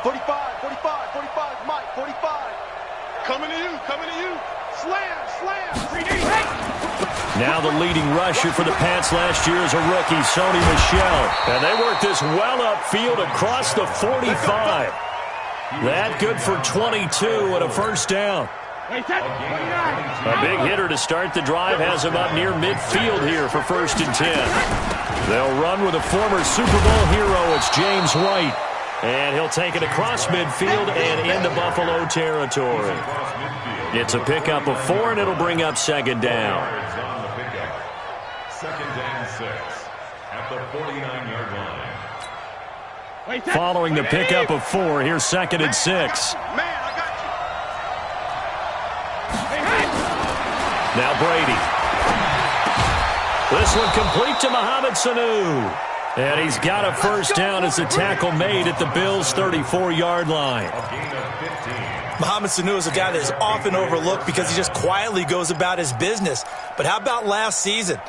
45, 45, 45, Mike, 45. Coming to you, coming to you. Slam, slam. 3D. Now the leading rusher for the Pats last year is a rookie, Sony Michel. And they work this well upfield across the 45. That good for 22 and a first down. A big hitter to start the drive has him up near midfield here for 1st and 10. They'll run with a former Super Bowl hero. It's James White. And he'll take it across midfield and into Buffalo territory. It's a pickup of 4, and it'll bring up 2nd down. 2nd and 6 at the 49-yard line. Following the pickup of 4, here's 2nd and 6. Now Brady. This one complete to Mohamed Sanu. And he's got a first down as the tackle made at the Bills' 34-yard line. Mohamed Sanu is a guy that is often overlooked because he just quietly goes about his business. But how about last season?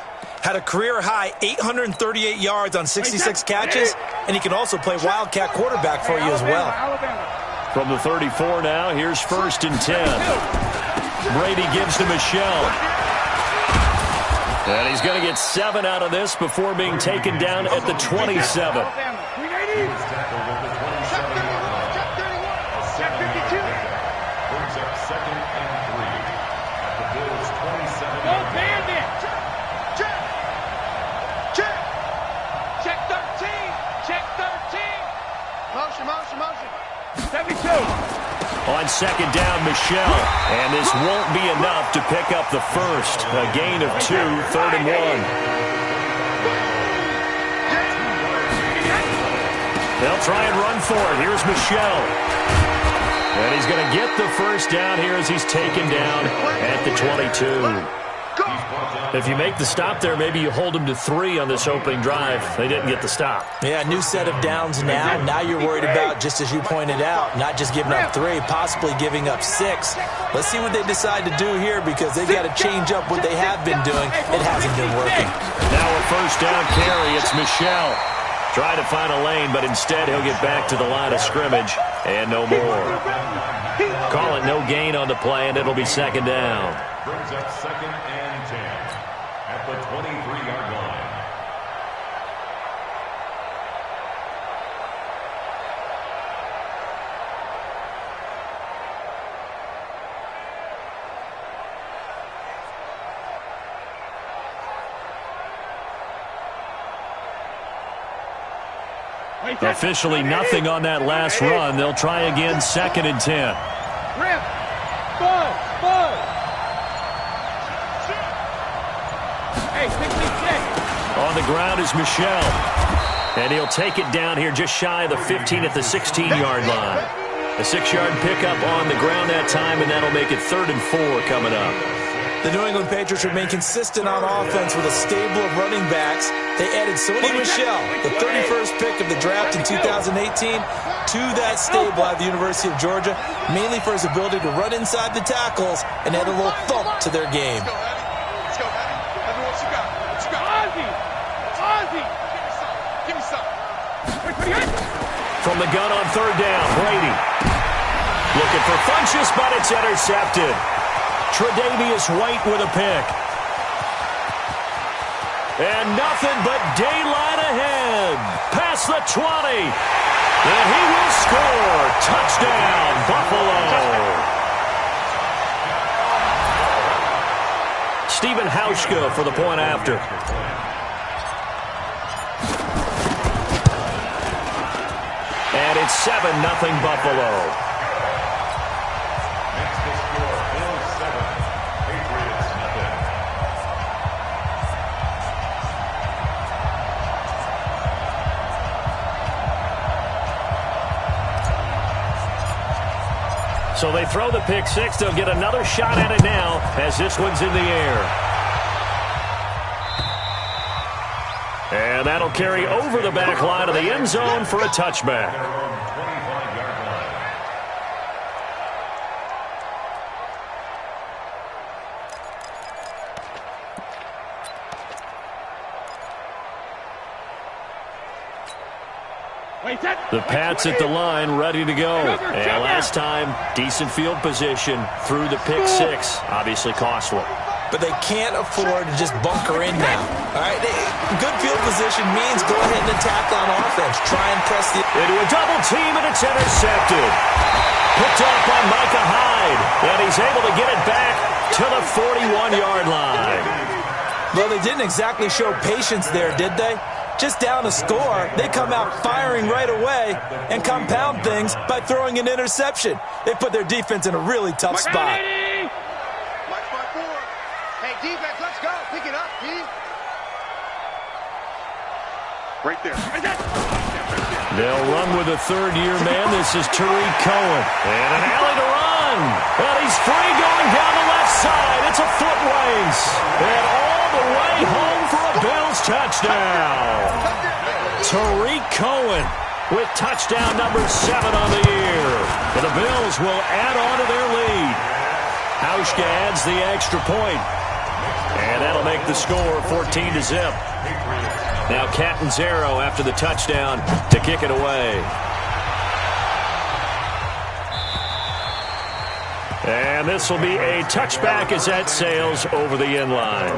Had a career-high 838 yards on 66 catches, and he can also play Wildcat quarterback for you as well. From the 34 now, here's 1st and 10. Brady gives to Michel. And he's going to get 7 out of this before being taken down at the 27. On 2nd down, Michel. And this won't be enough to pick up the first. A gain of 2, 3rd and 1. They'll try and run for it. Here's Michel. And he's going to get the first down here as he's taken down at the 22. If you make the stop there, maybe you hold them to 3 on this opening drive. They didn't get the stop. Yeah, new set of downs now. Now you're worried about, just as you pointed out, not just giving up 3, possibly giving up 6. Let's see what they decide to do here because they've got to change up what they have been doing. It hasn't been working. Now a first down carry. It's Michel. Trying to find a lane, but instead he'll get back to the line of scrimmage and no more. Call it no gain on the play, and it'll be 2nd down. Brings up 2nd and 10 at the 23-yard line. Officially nothing on that last run. They'll try again, 2nd and 10. On the ground is Michel. And he'll take it down here just shy of the 15 at the 16-yard line. A 6-yard pickup on the ground that time, and that'll make it 3rd and 4 coming up. The New England Patriots remain consistent on offense with a stable of running backs. They added Sony Michel, the 31st pick of the draft in 2018, to that stable at the University of Georgia, mainly for his ability to run inside the tackles and add a little thump to their game. Let's go, Abby. Abby, what you got? What you got? Ozzy! Give me some. From the gun on 3rd down, Brady. Looking for Funchess, but it's intercepted. Tre'Davious White with a pick. And nothing but daylight ahead. Past the 20. And he will score. Touchdown, Buffalo. Stephen Hauschka for the point after. And it's 7-0 Buffalo. So they throw the pick 6. They'll get another shot at it now as this one's in the air. And that'll carry over the back line of the end zone for a touchback. The Pats at the line, ready to go. And last time, decent field position through the pick six. Obviously costly. But they can't afford to just bunker in now. All right, good field position means go ahead and attack on offense. Try and press the... Into a double team, and it's intercepted. Picked off by Micah Hyde. And he's able to get it back to the 41-yard line. Well, they didn't exactly show patience there, did they? Just down a score, they come out firing right away and compound things by throwing an interception. They put their defense in a really tough spot. Hey, defense, let's go. Pick it up, D. Right there. They'll run with a third-year man. This is Tariq Cohen. And an alley to run. And he's free going down the left side. It's a foot race. And all the way home for a Bills touchdown. Tariq Cohen with touchdown number 7 on the year. And the Bills will add on to their lead. Hauschka adds the extra point. And that'll make the score 14-0. Now Catanzaro after the touchdown to kick it away. And this will be a touchback as that sails over the end line.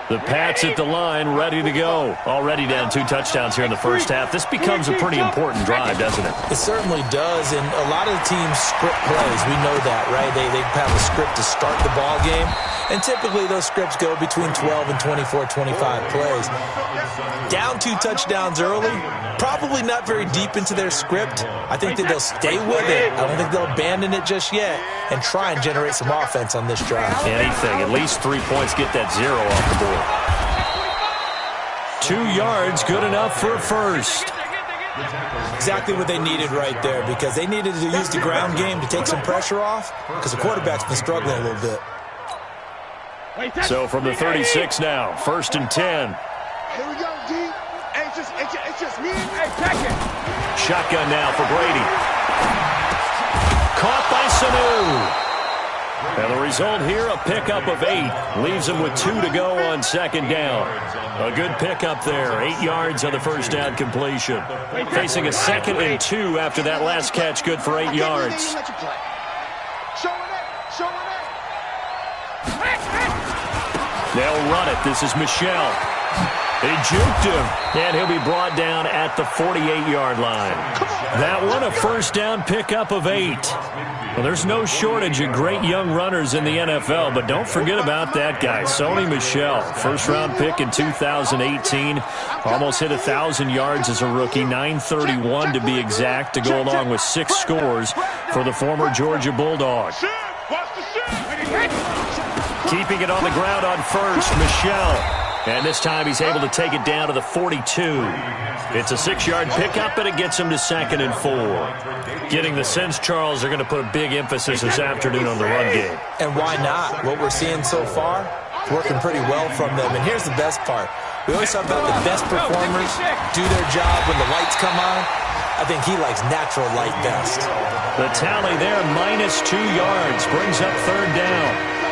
The Pats at the line, ready to go. Already down 2 touchdowns here in the first half. This becomes a pretty important drive, doesn't it? It certainly does, and a lot of the teams script plays. We know that, right? They have a script to start the ball game, and typically those scripts go between 12 and 24, 25 plays. Down 2 touchdowns early, probably not very deep into their script. I think that they'll stay with it. I don't think they'll abandon it just yet and try and generate some offense on this drive. Anything, at least 3 points, get that 0 off the board. 2 yards, good enough for a first. Exactly what they needed right there, because they needed to use the ground game to take some pressure off, because the quarterback's been struggling a little bit. So from the 36 now, 1st and 10. Here we go, D. Hey, it's just me. Hey, check it. Shotgun now for Brady. Caught by Sanu. And the result here, a pickup of 8. Leaves him with 2 to go on 2nd down. A good pickup there. 8 yards on the first down completion. Facing a 2nd and 2 after that last catch, good for 8 yards. They'll run it. This is Michelle. He juked him, and he'll be brought down at the 48-yard line. That one, a first down pickup of 8. Well, there's no shortage of great young runners in the NFL, but don't forget about that guy, Sony Michel. First-round pick in 2018. Almost hit 1,000 yards as a rookie, 931 to be exact, to go along with 6 scores for the former Georgia Bulldog. Keeping it on the ground on first, Michel. And this time he's able to take it down to the 42. It's a 6-yard pickup, and it gets him to 2nd and 4. Getting the sense, Charles, they're going to put a big emphasis this afternoon on the run game. And why not? What we're seeing so far, working pretty well from them. And here's the best part. We always talk about the best performers do their job when the lights come on. I think he likes natural light best. The tally there, minus 2 yards, brings up 3rd down.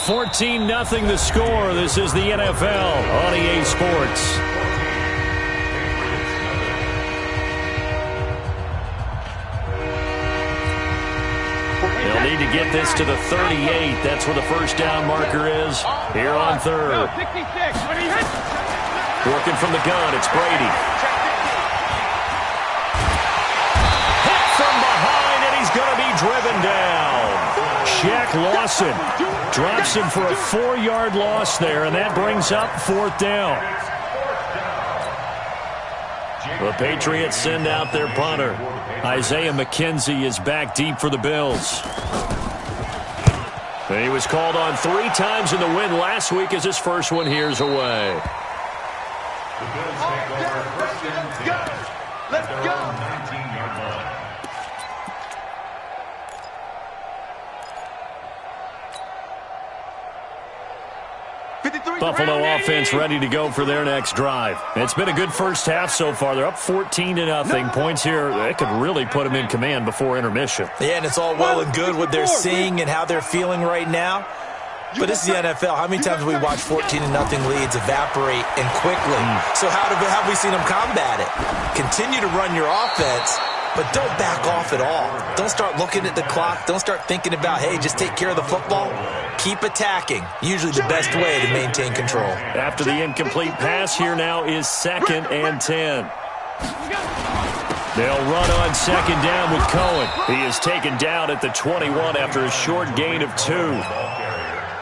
$14-0 the score. This is the NFL on EA Sports. They'll need to get this to the 38. That's where the first down marker is here on 3rd. Working from the gun, it's Brady. Hit from behind, and he's going to be driven down. Shaq Lawson drops him for a 4-yard loss there, and that brings up 4th down. The Patriots send out their punter. Isaiah McKenzie is back deep for the Bills. And he was called on 3 times in the win last week as his first one here's away. Let's go. Buffalo offense ready to go for their next drive. It's been a good first half so far. They're up 14-0. Points here, they could really put them in command before intermission. Yeah, and it's all well and good what they're seeing and how they're feeling right now. But this is the NFL. How many times have we watched 14-0 leads evaporate and quickly? So how have we seen them combat it? Continue to run your offense, but don't back off at all. Don't start looking at the clock. Don't start thinking about, hey, just take care of the football. Keep attacking. Usually the best way to maintain control. After the incomplete pass, here now is 2nd and 10. They'll run on 2nd down with Cohen. He is taken down at the 21 after a short gain of 2.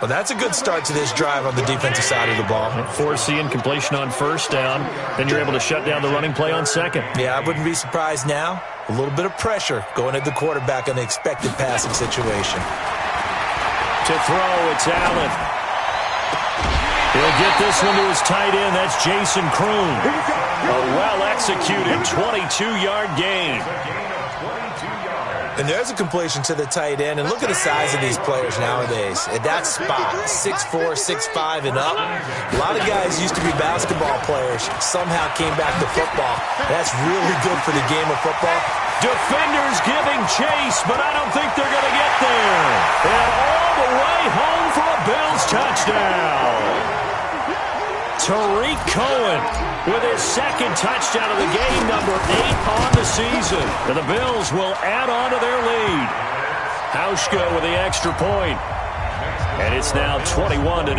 Well, that's a good start to this drive on the defensive side of the ball. Force the incompletion on 1st down. Then you're able to shut down the running play on 2nd. Yeah, I wouldn't be surprised now. A little bit of pressure going at the quarterback in an expected passing situation. To throw, it's Allen. He'll get this one to his tight end. That's Jason Kroon. A well-executed 22-yard gain. And there's a completion to the tight end. And look at the size of these players nowadays. At that spot, 6'4", 6'5", and up. A lot of guys used to be basketball players. Somehow came back to football. That's really good for the game of football. Defenders giving chase, but I don't think they're going to get there. And all the way home for a Bills touchdown. Tariq Cohen with his 2nd touchdown of the game, number 8 on the season. And the Bills will add on to their lead. Hauschka with the extra point. And it's now 21-0.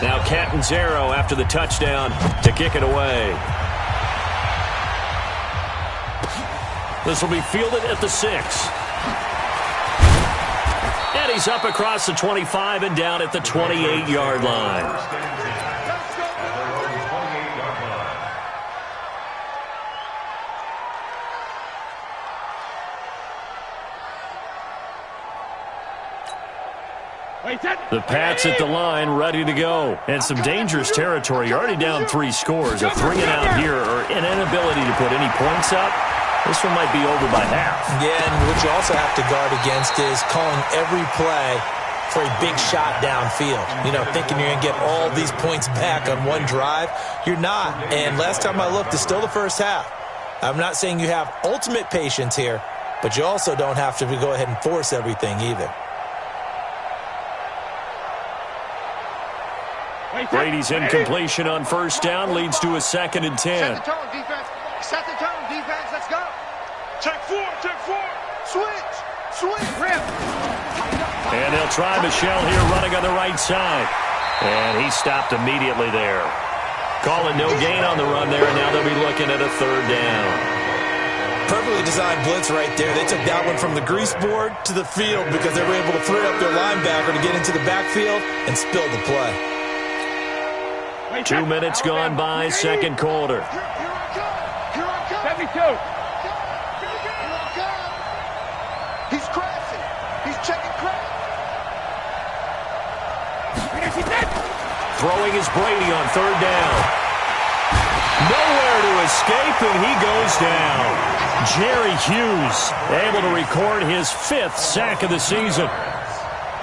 Now Catanzaro after the touchdown to kick it away. This will be fielded at the 6. And he's up across the 25 and down at the 28-yard line. The Pats at the line, ready to go. And some dangerous territory. You're already down 3 scores. A 3-and-out here, or an inability to put any points up. This one might be over by half. Yeah, and what you also have to guard against is calling every play for a big shot downfield. You know, thinking you're going to get all these points back on one drive. You're not. And last time I looked, it's still the first half. I'm not saying you have ultimate patience here, but you also don't have to go ahead and force everything either. Brady's incompletion on 1st down leads to a 2nd and 10. Set the tone, defense. Set the tone, defense. Let's go. Check 4. Switch. Rip. And they'll try Michel here running on the right side. And he stopped immediately there. Calling no gain on the run there, and now they'll be looking at a 3rd down. Perfectly designed blitz right there. They took that one from the grease board to the field because they were able to throw up their linebacker to get into the backfield and spill the play. 2 minutes gone by, 2nd quarter. Here I come. 72. He's crashing. He's checking crash. Throwing is Brady on 3rd down. Nowhere to escape, and he goes down. Jerry Hughes able to record his 5th sack of the season.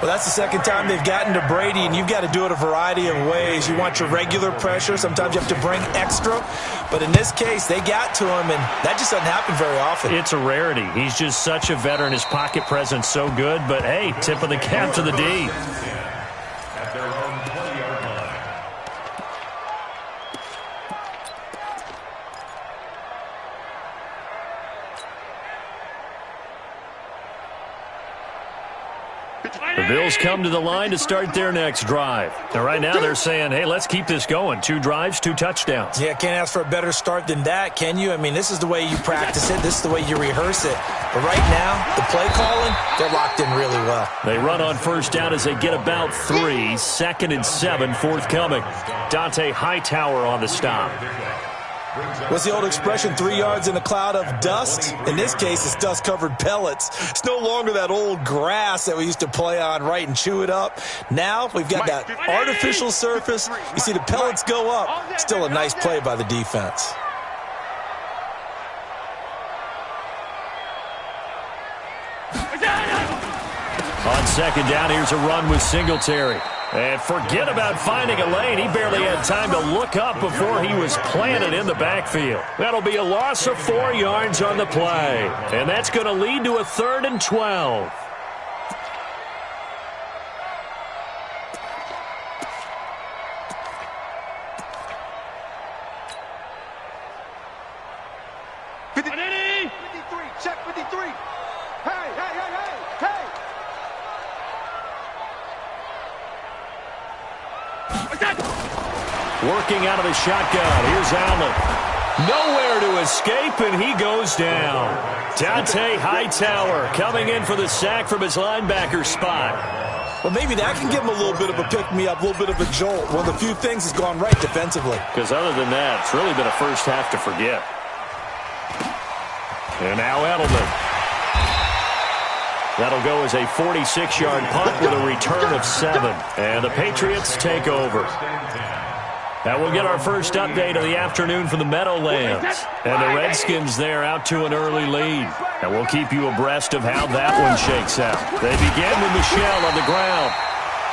Well, that's the 2nd time they've gotten to Brady, and you've got to do it a variety of ways. You want your regular pressure. Sometimes you have to bring extra. But in this case, they got to him, and that just doesn't happen very often. It's a rarity. He's just such a veteran. His pocket presence so good. But, hey, tip of the cap to the D. At their own 20-yard line. The Bills come to the line to start their next drive. Now, right now, they're saying, hey, let's keep this going. 2 drives, 2 touchdowns. Yeah, can't ask for a better start than that, can you? I mean, this is the way you practice it. This is the way you rehearse it. But right now, the play calling, they're locked in really well. They run on 1st down as they get about 3. 2nd and 7 forthcoming. Dante Hightower on the stop. What's the old expression, 3 yards in a cloud of dust? In this case, it's dust-covered pellets. It's no longer that old grass that we used to play on, right, and chew it up. Now we've got that artificial surface. You see the pellets go up. Still a nice play by the defense. On 2nd down, here's a run with Singletary. And forget about finding a lane. He barely had time to look up before he was planted in the backfield. That'll be a loss of 4 yards on the play. And that's going to lead to a 3rd and 12. Check 53. Hey, hey, hey, hey, hey. Working out of the shotgun. Here's Allen. Nowhere to escape, and he goes down. Dante Hightower coming in for the sack from his linebacker spot. Well, maybe that can give him a little bit of a pick-me-up, a little bit of a jolt. One of the few things has gone right defensively. Because other than that, it's really been a first half to forget. And now Edelman. That'll go as a 46-yard punt with a return of 7. And the Patriots take over. Now we'll get our first update of the afternoon from the Meadowlands. And the Redskins there out to an early lead. And we'll keep you abreast of how that one shakes out. They begin with Michel on the ground.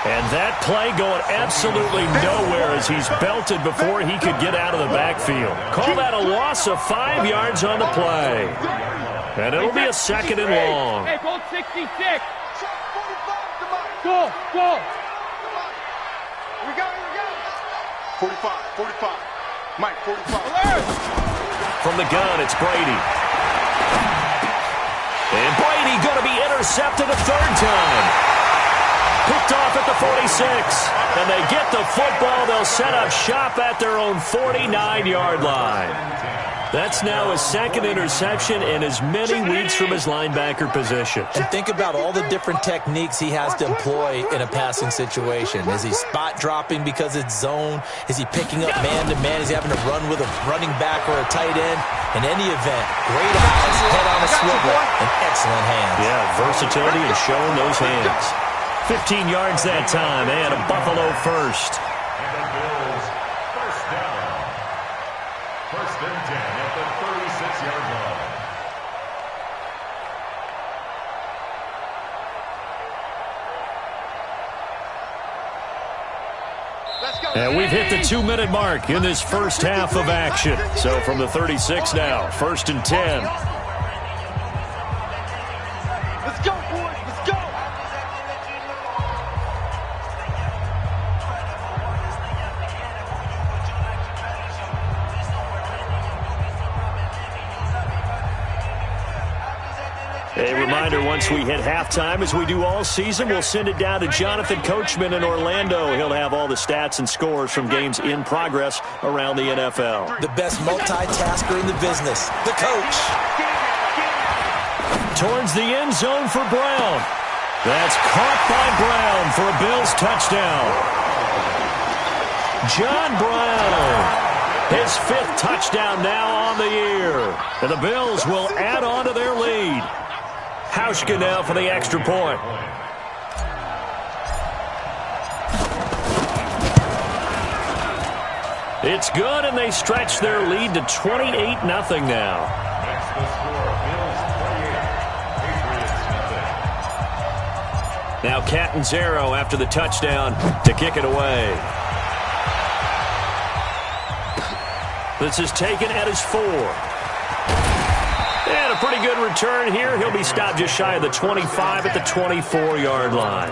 And that play going absolutely nowhere as he's belted before he could get out of the backfield. Call that a loss of 5 yards on the play. And it'll be a 2nd and long. Hey, hold 66. Go, go. We go. 45. Mike, 45. From the gun, it's Brady. And Brady going to be intercepted a 3rd time. Picked off at the 46. And they get the football. They'll set up shop at their own 49-yard line. That's now his 2nd interception in as many weeks from his linebacker position. And think about all the different techniques he has to employ in a passing situation. Is he spot dropping because it's zone? Is he picking up man-to-man? Is he having to run with a running back or a tight end? In any event, great eyes, head on a swivel, and excellent hands. Yeah, versatility and showing those hands. 15 yards that time, and a Buffalo first. And the Bills, first down. 1st and 10 at the 36-yard line. And we've hit the 2-minute mark in this first half of action. So from the 36 now, 1st and 10. Let's go, boys. Let's go. A reminder, once we hit halftime, as we do all season, we'll send it down to Jonathan Coachman in Orlando. He'll have all the stats and scores from games in progress around the NFL. The best multitasker in the business, the coach. Towards the end zone for Brown. That's caught by Brown for a Bills touchdown. John Brown, his 5th touchdown now on the year. And the Bills will add on to their lead. Hauschka now for the extra point. It's good, and they stretch their lead to 28-0 now. That's the score. Bills 28, Patriots 0. Now Catanzaro after the touchdown to kick it away. This is taken at his 4. And a pretty good return here. He'll be stopped just shy of the 25 at the 24-yard line.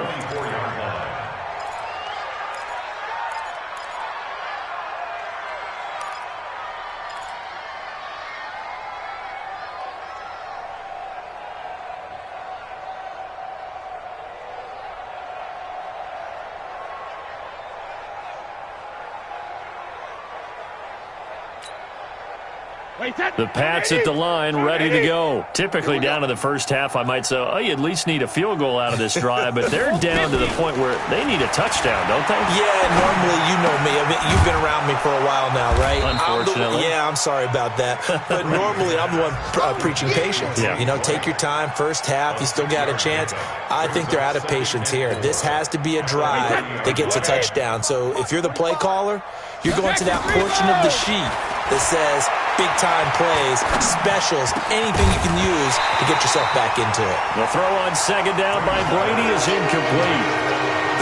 The Pats at the line, ready to go. Typically down in the first half, I might say, oh, you at least need a field goal out of this drive, but they're down to the point where they need a touchdown, don't they? Yeah, normally, you know me. I mean, you've been around me for a while now, right? Unfortunately. I'm sorry about that. But normally, I'm the one preaching patience. Yeah. You know, take your time. First half, you still got a chance. I think they're out of patience here. This has to be a drive that gets a touchdown. So if you're the play caller, you're going to that portion of the sheet that says, big-time plays, specials, anything you can use to get yourself back into it. The throw on second down by Brady is incomplete.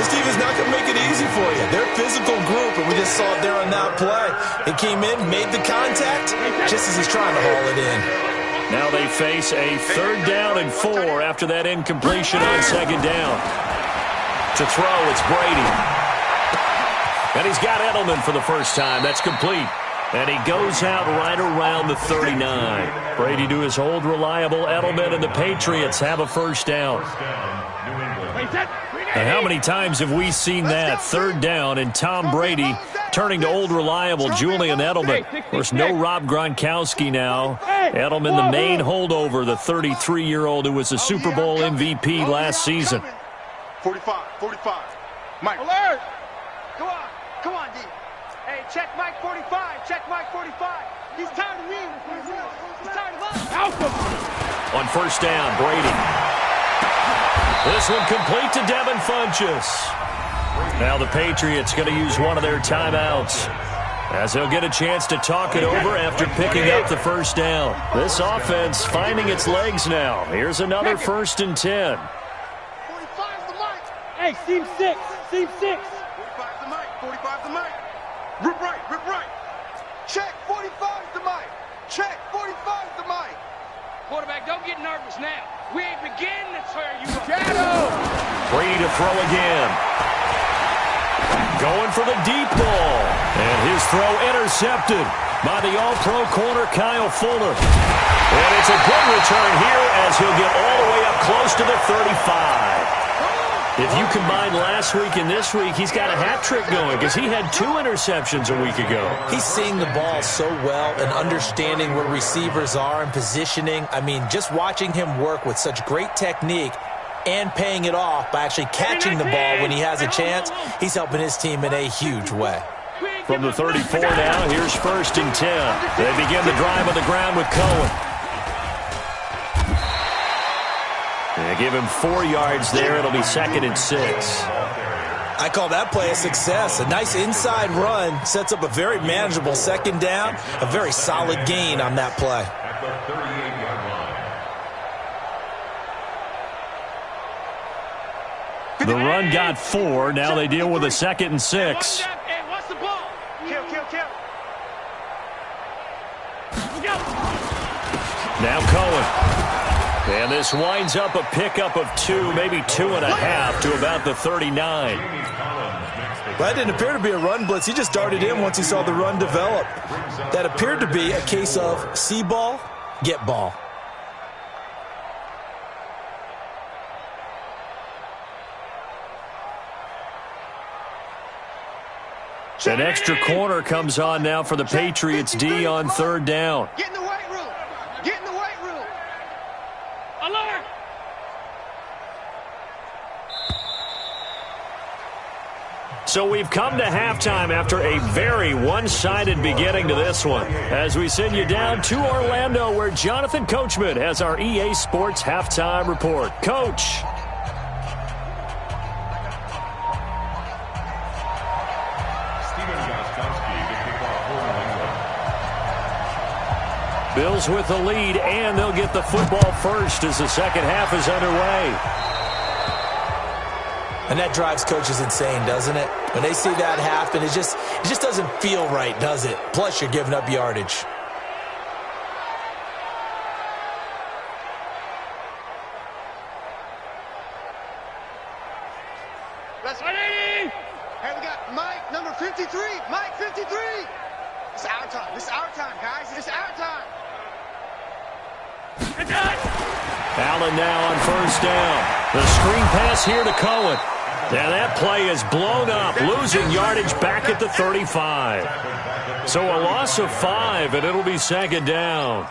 This team is not going to make it easy for you. They're a physical group, and we just saw it there on that play. They came in, made the contact, just as he's trying to haul it in. Now they face a 3rd down and 4 after that incompletion on second down. To throw, it's Brady. And he's got Edelman for the first time. That's complete. And he goes out right around the 39. Brady to his old reliable Edelman, and the Patriots have a first down. And how many times have we seen that? 3rd down and Tom Brady turning to old reliable Julian Edelman. Of course, no Rob Gronkowski now. Edelman, the main holdover, the 33-year-old who was a Super Bowl MVP last season. 45. Mike. Alert! Come on, D. Hey, check Mike 45. Check Mike 45. He's tired of me. He's tired of us. Alpha. On first down, Brady. This one complete to Devin Funchess. Now the Patriots going to use one of their timeouts, as they'll get a chance to talk it over after picking up the first down. This offense finding its legs now. Here's another 1st and 10. 45's the Mike. Hey, seam 6. 45's the Mike. 45's the Mike. Rip right. Check. 45's the Mike. Check. 45's the Mike. Quarterback, don't get nervous now. We ain't beginning to tear you up. Shadow! Brady to throw again. Going for the deep ball. And his throw intercepted by the all-pro corner Kyle Fuller. And it's a good return here as he'll get all the way up close to the 35. If you combine last week and this week, he's got a hat trick going because he had 2 interceptions a week ago. He's seeing the ball so well and understanding where receivers are and positioning. I mean, just watching him work with such great technique and paying it off by actually catching the ball when he has a chance, he's helping his team in a huge way. From the 34 now, here's 1st and 10. They begin the drive on the ground with Cohen. They give him 4 yards there. It'll be 2nd and 6. I call that play a success. A nice inside run sets up a very manageable 2nd down. A very solid gain on that play. At the 38-yard line. The run got 4. Now they deal with a 2nd and 6. Hey, what's the ball? Kill. Now Cohen. And this winds up a pickup of 2, maybe 2.5 to about the 39. That didn't appear to be a run blitz. He just darted in once he saw the run develop. That appeared to be a case of see ball, get ball. An extra corner comes on now for the Patriots D on 3rd down. Get in the weight room. Alert! So we've come to halftime after a very one-sided beginning to this one, as we send you down to Orlando, where Jonathan Coachman has our EA Sports halftime report. Coach. Bills with the lead, and they'll get the football first as the second half is underway. And that drives coaches insane, doesn't it? When they see that happen, it just doesn't feel right, does it? Plus, you're giving up yardage. Let's ready! Hey, we got Mike, number 53. Mike, 53. It's our time. This is our time, guys. It's our time. Allen now on first down. The screen pass here to Cohen. And that play is blown up, losing yardage back at the 35. So a loss of 5, and it'll be 2nd down.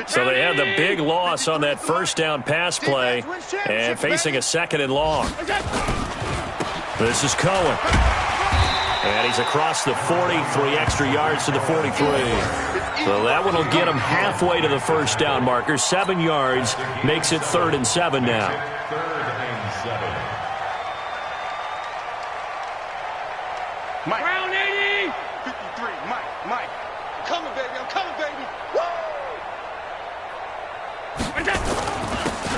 So they had the big loss on that first down pass play and facing a 2nd and long. This is Cohen. And he's across the 40, 3 extra yards to the 43. So that one will get him halfway to the first down marker. 7 yards makes it 3rd and 7 now. 3rd and 7. Mike. Round 80. 53. Mike. I'm coming, baby. I'm coming, baby. Woo!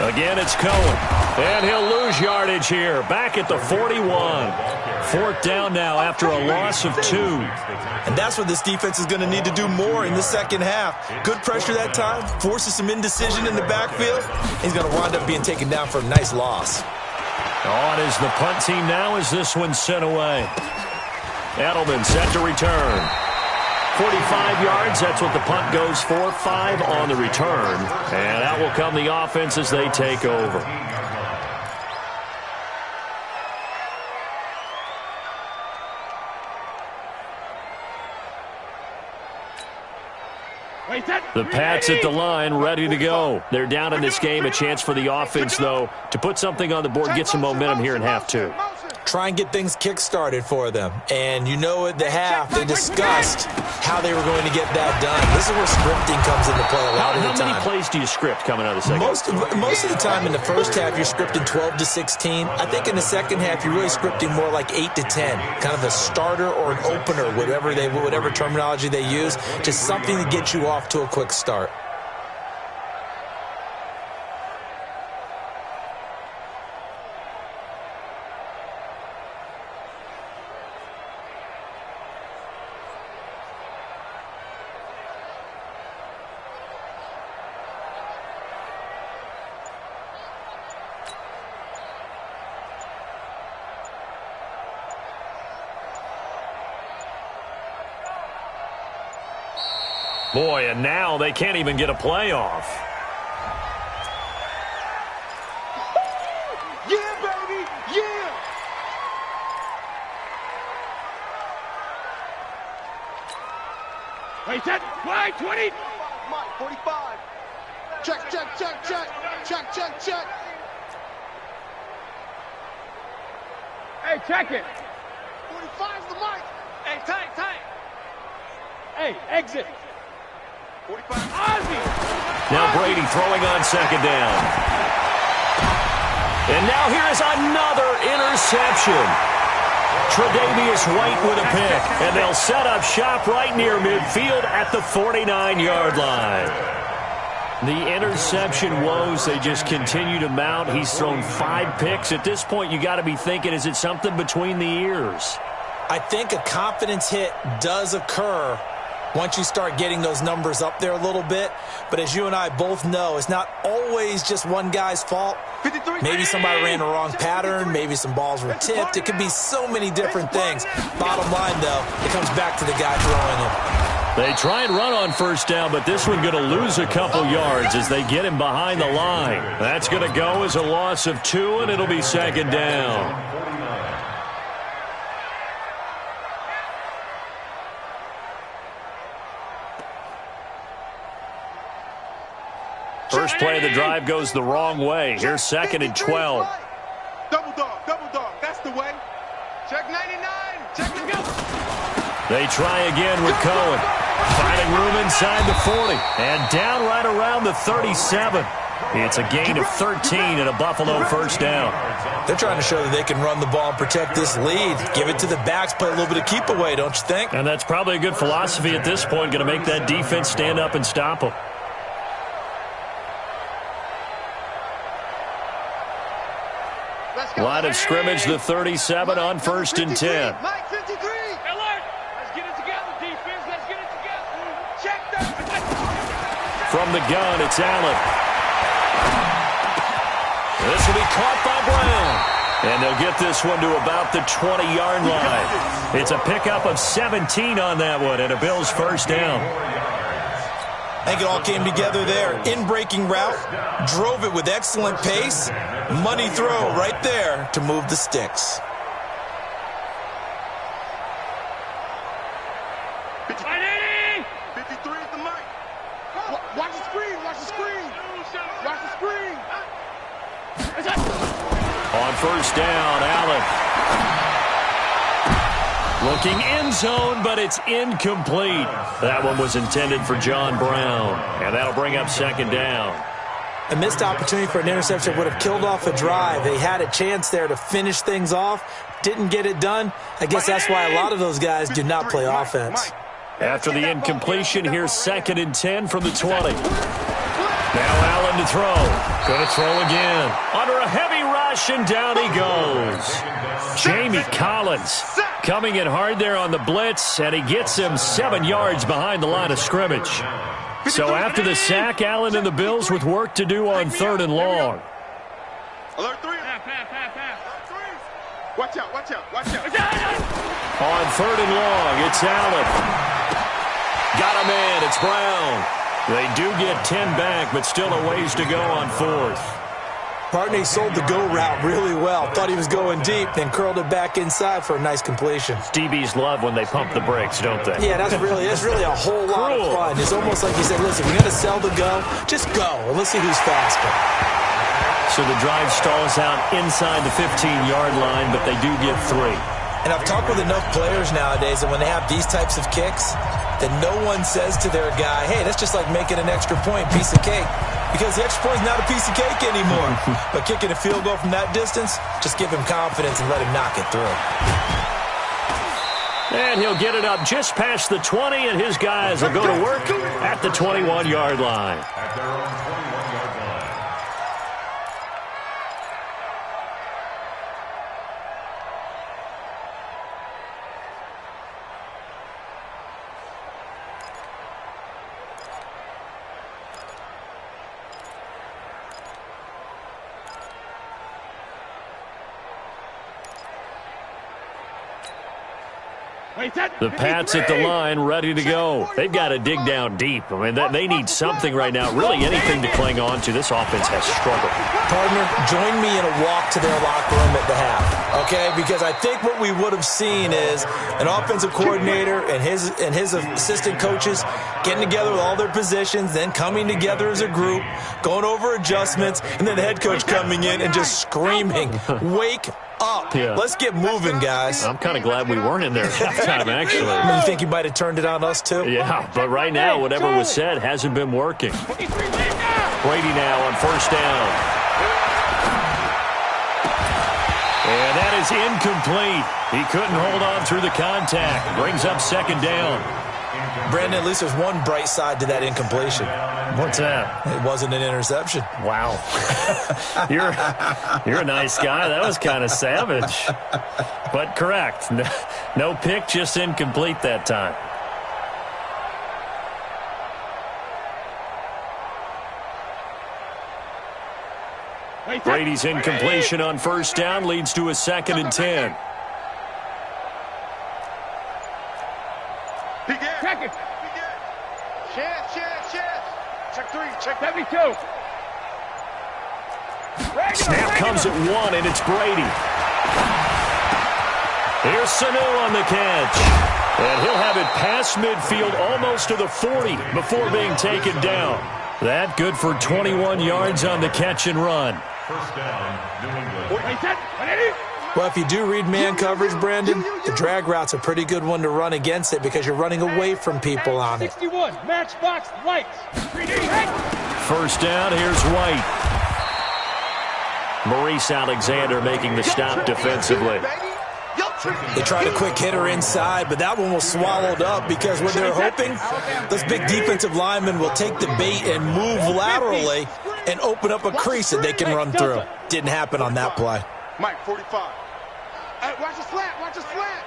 Again, it's Cohen. And he'll lose yardage here. Back at the 41. 4th down now after a loss of 2. And that's what this defense is going to need to do more in the second half. Good pressure that time. Forces some indecision in the backfield. He's going to wind up being taken down for a nice loss. On is the punt team now as this one's sent away. Edelman set to return. 45 yards, that's what the punt goes for. 5 on the return. And out will come the offense as they take over. The Pats at the line, ready to go. They're down in this game. A chance for the offense, though, to put something on the board, get some momentum here in half 2. Try and get things kick-started for them. And you know at the half, they discussed how they were going to get that done. This is where scripting comes into play a lot of the time. How many plays do you script coming out of the second? Most of the time in the first half, you're scripting 12 to 16. I think in the second half, you're really scripting more like 8 to 10. Kind of a starter or an opener, whatever terminology they use. Just something to get you off to a quick start. Boy, and now they can't even get a playoff. Yeah, baby. Yeah. Wait, that wide 20. Mike, 45. Check. Hey, check it. 45's the Mike. Hey, tight. Hey, exit. 45. Ozzie. Now Brady throwing on second down. And now here is another interception. Tre'Davious White with a pick. And they'll set up shop right near midfield at the 49-yard line. The interception woes, they just continue to mount. He's thrown 5 picks. At this point, you got to be thinking, is it something between the ears? I think a confidence hit does occur once you start getting those numbers up there a little bit. But as you and I both know, it's not always just one guy's fault. Maybe somebody ran the wrong pattern. Maybe some balls were tipped. It could be so many different things. Bottom line, though, it comes back to the guy throwing it. They try and run on first down, but this one going to lose a couple yards as they get him behind the line. That's going to go as a loss of 2, and it'll be second down. First play of the drive goes the wrong way. Here's 2nd and 12. Double dog. That's the way. Check 99. Check the go. They try again with Cohen. Finding room inside the 40. And down right around the 37. It's a gain of 13 and a Buffalo first down. They're trying to show that they can run the ball and protect this lead. Give it to the backs, play a little bit of keep away, don't you think? And that's probably a good philosophy at this point. Going to make that defense stand up and stop them. Line of scrimmage, the 37 on 1st and 10. Mike, 53. Alert. Let's get it together, defense. Let's get it together. Check that. From the gun, it's Allen. This will be caught by Brown. And they'll get this one to about the 20-yard line. It's a pickup of 17 on that one and a Bills first down. I think it all came together there. In-breaking route, drove it with excellent pace. Money throw right there to move the sticks. 53 is the mic. Watch the screen. On first down, Allen. Looking end zone, but it's incomplete. That one was intended for John Brown, and that'll bring up second down. A missed opportunity for an interception would have killed off a drive. They had a chance there to finish things off, didn't get it done. I guess that's why a lot of those guys do not play offense. After the incompletion, here's 2nd and 10 from the 20. Now Allen to throw. Going to throw again. Under a heavy rush, and down he goes. Jamie Collins coming in hard there on the blitz, and he gets him 7 yards behind the line of scrimmage. So after the sack, Allen and the Bills with work to do on 3rd and long. Alert 3. Watch out, watch out, watch out. On 3rd and long, it's Allen. Got a man, it's Brown. They do get 10 back, but still a ways to go on 4th. Partney sold the go route really well. Thought he was going deep, then curled it back inside for a nice completion. DBs love when they pump the brakes, don't they? Yeah, that's really a whole lot of fun. It's almost like he said, listen, we're going to sell the go. Just go, and let's see who's faster. So the drive stalls out inside the 15-yard line, but they do get 3. And I've talked with enough players nowadays that when they have these types of kicks, that no one says to their guy, hey, that's just like making an extra point, piece of cake. Because the extra point is not a piece of cake anymore. But kicking a field goal from that distance, just give him confidence and let him knock it through. And he'll get it up just past the 20, and his guys will go to work at the 21-yard line. At their own 21-yard line. The Pats at the line, ready to go. They've got to dig down deep. I mean, they need something right now, really anything to cling on to. This offense has struggled. Partner, join me in a walk to their locker room at the half, okay? Because I think what we would have seen is an offensive coordinator and his assistant coaches getting together with all their positions, then coming together as a group, going over adjustments, and then the head coach coming in and just screaming, wake up. Yeah. Let's get moving, guys. I'm kind of glad we weren't in there at halftime, actually. You think you might have turned it on us, too? Yeah, but right now, whatever was said hasn't been working. Brady now on 1st down. And that is incomplete. He couldn't hold on through the contact. Brings up 2nd down. Brandon, at least there's one bright side to that incompletion. What's that? It wasn't an interception. Wow. You're a nice guy. That was kind of savage. But correct. No pick, just incomplete that time. Brady's incompletion on 1st down leads to a 2nd and 10. Check it. Chance. Check 3, check 72. Snap comes at 1, and it's Brady. Here's Sanu on the catch. And he'll have it past midfield almost to the 40 before being taken down. That good for 21 yards on the catch and run. 1st down, New England. Well, if you do read man coverage, Brandon, the drag route's a pretty good one to run against it because you're running away from people on it. 61, matchbox lights. 1st down, here's White. Maurice Alexander making the stop defensively. They tried a quick hitter inside, but that one was swallowed up because what they're hoping, those big defensive linemen will take the bait and move laterally and open up a crease that they can run through. Didn't happen on that play. Mike, 45. Hey, watch the slant. Watch the slant.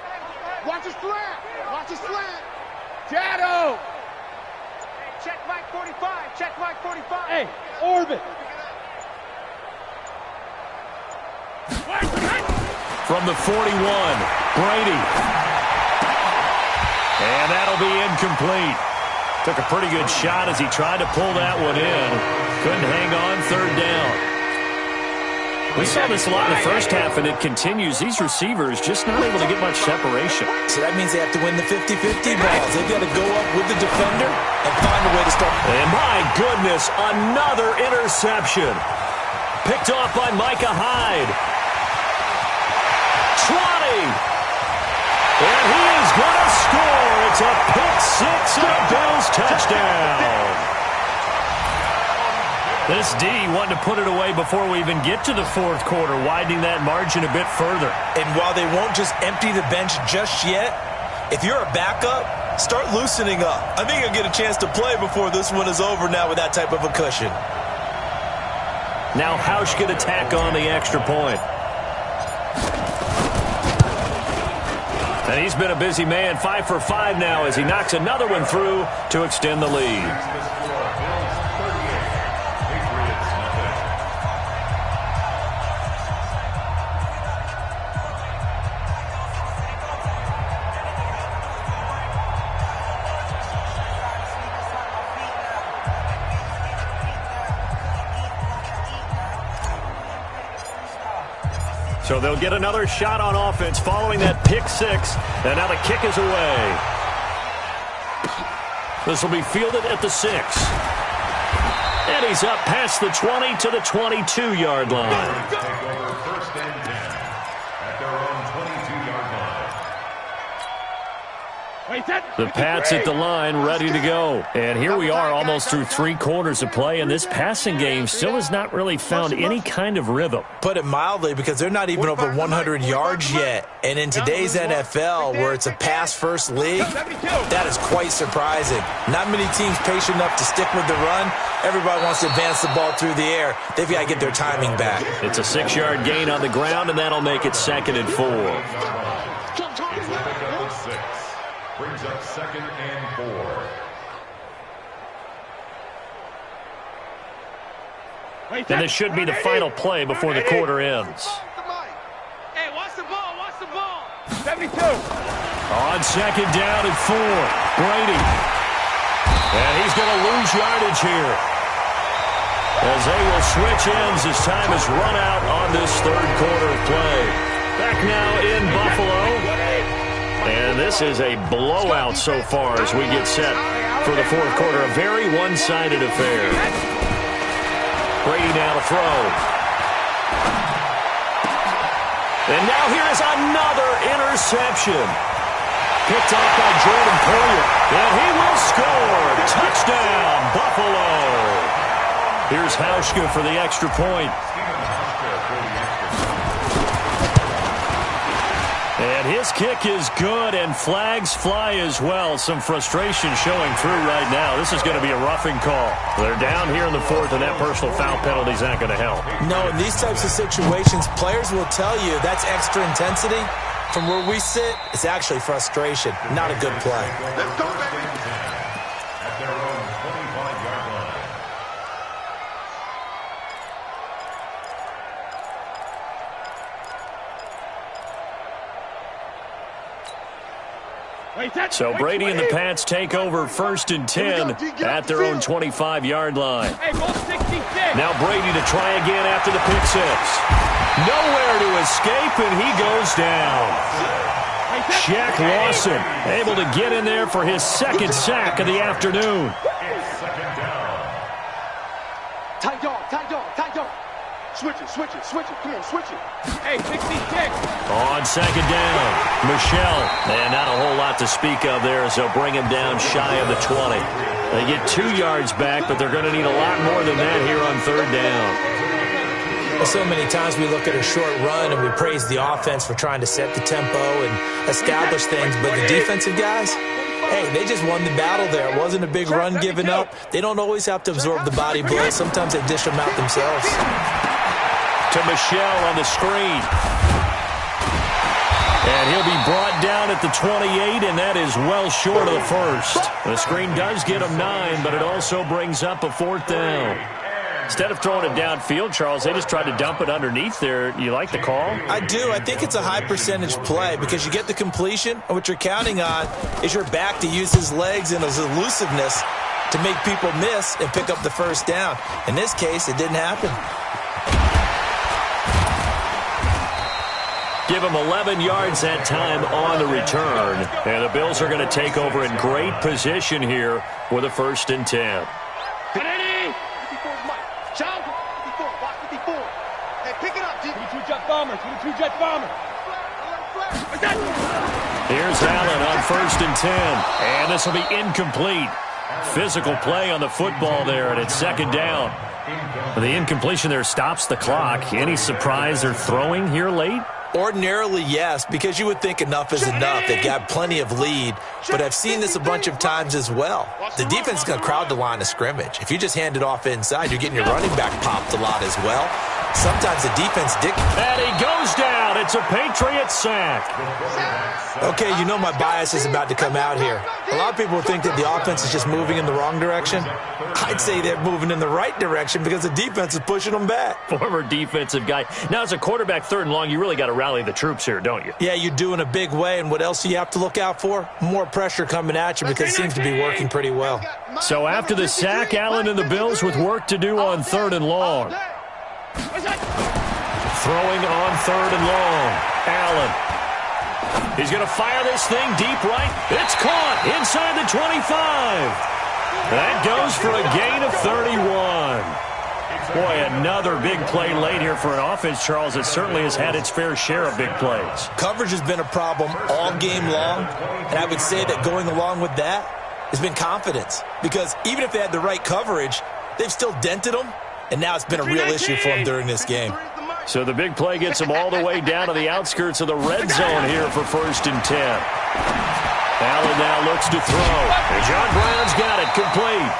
Watch the slant. Watch the slant. Shadow. Hey, check Mike 45. Check Mike 45. Hey, orbit. From the 41, Brady. And that'll be incomplete. Took a pretty good shot as he tried to pull that one in. Couldn't hang on, 3rd down. We saw this a lot in the first half, and it continues. These receivers just not able to get much separation. So that means they have to win the 50-50 balls. They've got to go up with the defender and find a way to start. And my goodness, another interception. Picked off by Micah Hyde. 20. And he It's a pick six and a Bills touchdown. This D wanted to put it away before we even get to the fourth quarter, widening that margin a bit further. And while they won't just empty the bench just yet, if you're a backup, start loosening up. I think you'll get a chance to play before this one is over now with that type of a cushion. Now Hausch could attack on the extra point. And he's been a busy man, 5 for 5 now as he knocks another one through to extend the lead. So they'll get another shot on offense following that pick six. And now the kick is away. This will be fielded at the 6. And he's up past the 20 to the 22-yard line. Take over first and 10 at their own 22-yard line. The Pats at the line, ready to go. And here we are almost through 3 quarters of play, and this passing game still has not really found any kind of rhythm. Put it mildly, because they're not even over 100 yards yet. And in today's NFL, where it's a pass-first league, that is quite surprising. Not many teams patient enough to stick with the run. Everybody wants to advance the ball through the air. They've got to get their timing back. It's a 6-yard gain on the ground, and that'll make it 2nd and 4. Brings up 2nd and 4. And this should be the final play before the quarter ends. Hey, watch the ball, watch the ball. 72. On 2nd down and 4, Brady. And he's going to lose yardage here, as they will switch ends as time is run out on this 3rd quarter of play. Back now in Buffalo. And this is a blowout so far as we get set for the 4th quarter. A very one-sided affair. Brady now to throw. And now here is another interception. Picked off by Jordan Poyer. And he will score. Touchdown, Buffalo. Here's Hauschka for the extra point. And his kick is good, and flags fly as well. Some frustration showing through right now. This is going to be a roughing call. They're down here in the 4th, and that personal foul penalty is not going to help. No, in these types of situations, players will tell you that's extra intensity. From where we sit, it's actually frustration. Not a good play. Let's go, baby. At their own 25-yard line. So Brady and the Pats take over 1st and 10 at their own 25-yard line. Now Brady to try again after the pick six. Nowhere to escape, and he goes down. Shaq Lawson able to get in there for his 2nd sack of the afternoon. It's 2nd down. Tight dog, tight dog, tight dog. Switch it, switch it, switch it. Come on, switch it. Hey, 66. On 2nd down, Michelle. And not a whole lot to speak of there as they'll bring him down shy of the 20. They get 2 yards back, but they're going to need a lot more than that here on 3rd down. So many times we look at a short run and we praise the offense for trying to set the tempo and establish things, but the defensive guys, hey, they just won the battle there. It wasn't a big run given up. They don't always have to absorb the body blow. Sometimes they dish them out themselves. To Michelle on the screen. And he'll be brought down at the 28, and that is well short of the 1st. The screen does get him 9, but it also brings up a 4th down. Instead of throwing it downfield, Charles, they just tried to dump it underneath there. You like the call? I do. I think it's a high-percentage play because you get the completion, and what you're counting on is your back to use his legs and his elusiveness to make people miss and pick up the 1st down. In this case, it didn't happen. Give him 11 yards that time on the return. And the Bills are going to take over in great position here with a 1st and 10. Child, 54, block 54. Hey, pick it up, G. 22 jet bomber, 22 jet bomber. Here's Allen on 1st and 10. And this will be incomplete. Physical play on the football there, and it's 2nd down. The incompletion there stops the clock. Any surprise they're throwing here late? Ordinarily, yes, because you would think enough is enough. They've got plenty of lead, but I've seen this a bunch of times as well. The defense is going to crowd the line of scrimmage. If you just hand it off inside, you're getting your running back popped a lot as well. Sometimes the defense dictates. And he goes down. It's a Patriot sack. Okay, you know my bias is about to come out here. A lot of people think that the offense is just moving in the wrong direction. I'd say they're moving in the right direction because the defense is pushing them back. Former defensive guy. Now, as a quarterback 3rd and long, you really got to rally the troops here, don't you? Yeah, you do in a big way. And what else do you have to look out for? More pressure coming at you because it seems to be working pretty well. So after the sack, Allen and the Bills with work to do on 3rd and long. Throwing on 3rd and long. Allen. He's going to fire this thing deep right. It's caught inside the 25. That goes for a gain of 31. Boy, another big play late here for an offense, Charles, that certainly has had its fair share of big plays. Coverage has been a problem all game long, and I would say that going along with that has been confidence. Because even if they had the right coverage, they've still dented them, and now it's been a real issue for them during this game. So the big play gets them all the way down to the outskirts of the red zone here for 1st and 10. Allen now looks to throw. And John Brown's got it complete.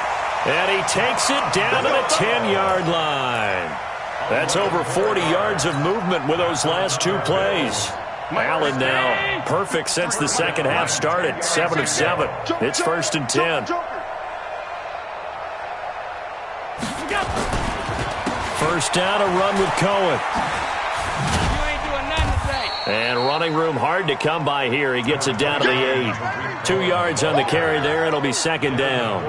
And he takes it down to the 10-yard line. That's over 40 yards of movement with those last 2 plays. Allen now perfect since the second half started. 7 of 7. It's 1st and 10. First down, a run with Cohen. You ain't doing nothing today. And running room hard to come by here. He gets it down to the 8. 2 yards on the carry there. It'll be 2nd down.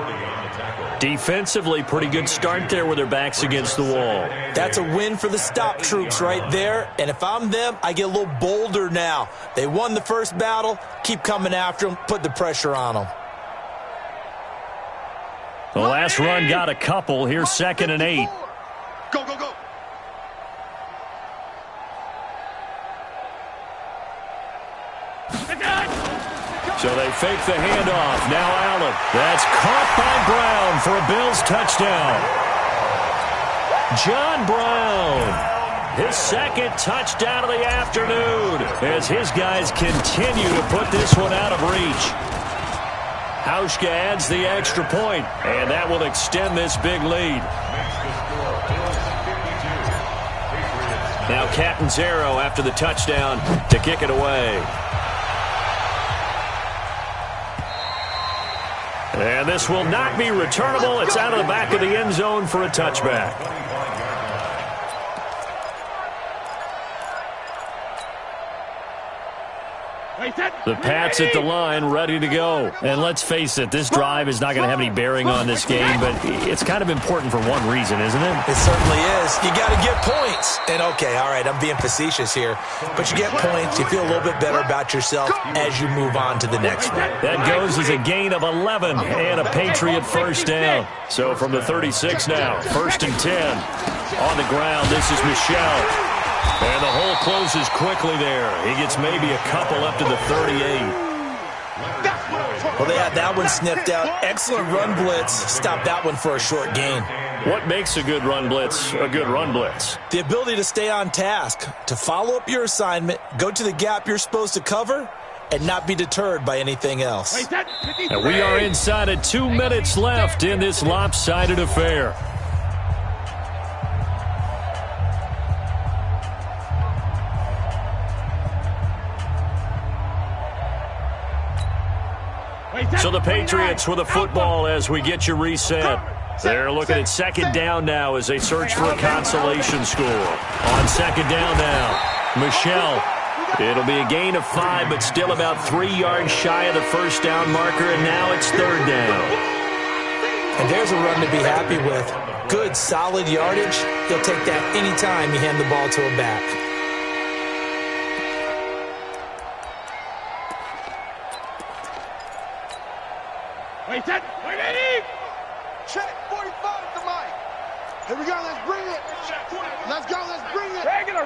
Defensively, pretty good start there with their backs against the wall. That's a win for the stop troops right there. And if I'm them, I get a little bolder now. They won the first battle. Keep coming after them. Put the pressure on them. The last run got a couple. Here's 2nd and 8. Go, go, go. So they fake the handoff. Now Allen. That's caught by Brown for a Bills touchdown. John Brown. His 2nd touchdown of the afternoon as his guys continue to put this one out of reach. Hauschka adds the extra point, and that will extend this big lead. Now Catanzaro after the touchdown to kick it away. And this will not be returnable. It's out of the back of the end zone for a touchback. The Pats at the line, ready to go. And let's face it, this drive is not going to have any bearing on this game, but it's kind of important for one reason, isn't it? It certainly is. You got to get points. And, okay, all right, I'm being facetious here, but you get points. You feel a little bit better about yourself as you move on to the next one. That goes as a gain of 11 and a Patriot first down. So from the 36 now, 1st and 10. On the ground, this is Michel. And the hole closes quickly there. He gets maybe a couple up to the 38. Well, they had that one snipped out. Excellent run blitz. Stop that one for a short gain. What makes a good run blitz a good run blitz? The ability to stay on task, to follow up your assignment, go to the gap you're supposed to cover, and not be deterred by anything else. And we are inside of 2 minutes left in this lopsided affair. So the Patriots with a football as we get you reset. They're looking at 2nd down now as they search for a consolation score. On 2nd down now, Michel. It'll be a gain of 5, but still about 3 yards shy of the first down marker, and now it's 3rd down. And there's a run to be happy with. Good, solid yardage. He'll take that anytime you hand the ball to a back. Check 45 to Mike. Here we go, let's bring it. Let's go, let's bring it. Regular.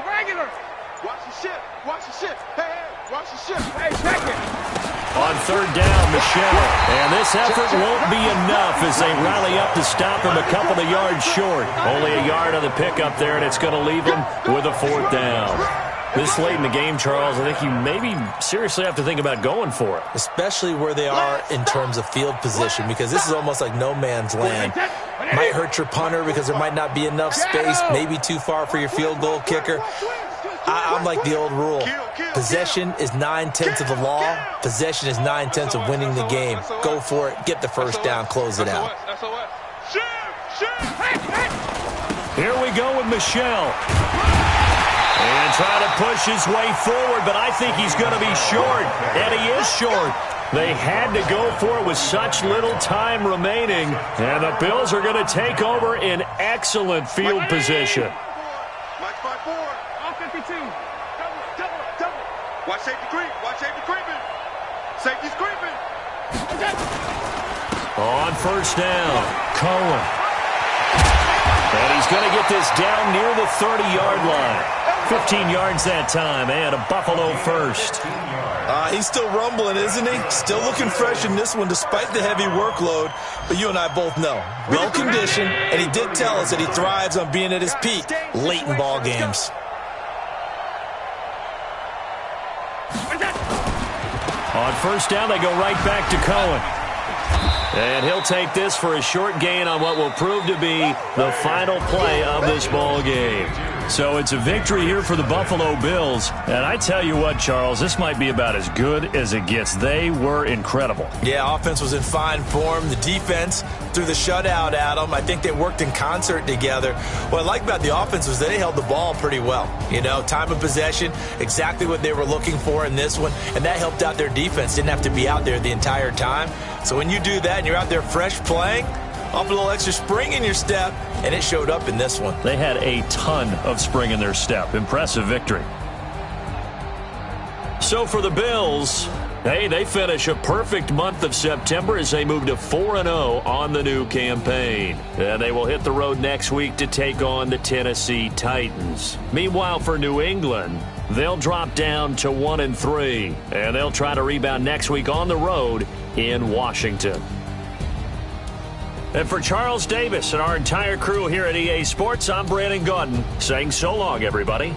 Watch the ship, watch the ship. Hey, watch the ship. Hey, check it. third down, Michelle. And this effort won't be enough as they rally up to stop him a couple of yards short. Only a yard on the pickup there, and it's going to leave him with a fourth down. This late in the game, Charles, I think you maybe seriously have to think about going for it. Especially where they are in terms of field position, because this is almost like no man's land. Might hurt your punter because there might not be enough space, maybe too far for your field goal kicker. I'm like the old rule. Possession is 9/10 of the law. Possession is 9/10 of winning the game. Go for it. Get the first down. Close it out. Here we go with Michelle. And trying to push his way forward, but I think he's going to be short. And he is short. They had to go for it with such little time remaining. And the Bills are going to take over in excellent field position. Mike 5-4. All 52. Double. Watch safety creep. Watch safety creeping. Safety's creeping. On first down, Cohen. And he's going to get this down near the 30-yard line. 15 yards that time, and a Buffalo first. He's still rumbling, isn't he? Still looking fresh in this one despite the heavy workload. But you and I both know, well-conditioned, and he did tell us that he thrives on being at his peak late in ball games. On first down, they go right back to Cohen. And he'll take this for a short gain on what will prove to be the final play of this ball game. So it's a victory here for the Buffalo Bills. And I tell you what, Charles, this might be about as good as it gets. They were incredible. Yeah, offense was in fine form. The defense threw the shutout at them. I think they worked in concert together. What I like about the offense was they held the ball pretty well. You know, time of possession, exactly what they were looking for in this one. And that helped out their defense. Didn't have to be out there the entire time. So when you do that and you're out there fresh playing, off a little extra spring in your step, and it showed up in this one. They had a ton of spring in their step. Impressive victory. So for the Bills, hey, they finish a perfect month of September as they move to 4-0 on the new campaign. And they will hit the road next week to take on the Tennessee Titans. Meanwhile, for New England, they'll drop down to 1-3, and they'll try to rebound next week on the road in Washington. And for Charles Davis and our entire crew here at EA Sports, I'm Brandon Gaudin saying so long, everybody.